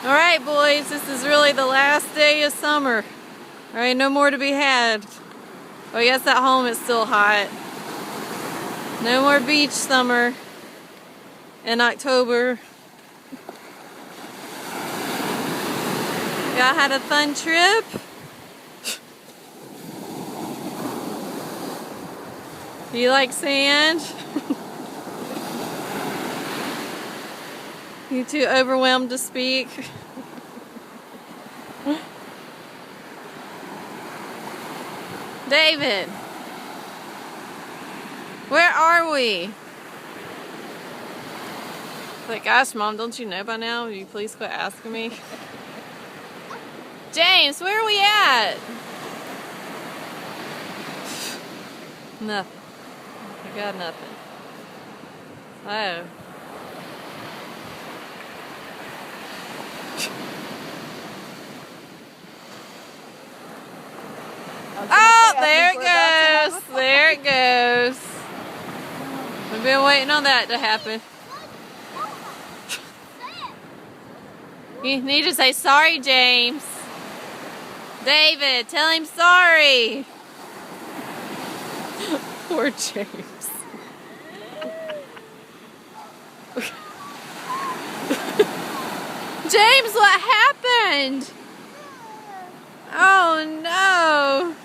Alright boys, this is really the last day of summer. Alright, no more to be had. Oh yes, at home it's still hot. No more beach summer in October. Y'all had a fun trip? You like sand? You too overwhelmed to speak? David, where are we? Like, gosh, Mom, don't you know by now? Will you please quit asking me? James, where are we at? Nothing. I got nothing. Oh. Oh, there it goes. There it goes. We've been waiting on that to happen. You need to say sorry, James. David, tell him sorry. Poor James. James, what happened? Oh no.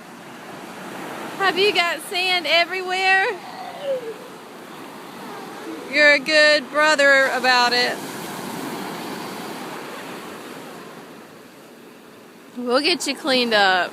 Have you got sand everywhere? You're a good brother about it. We'll get you cleaned up.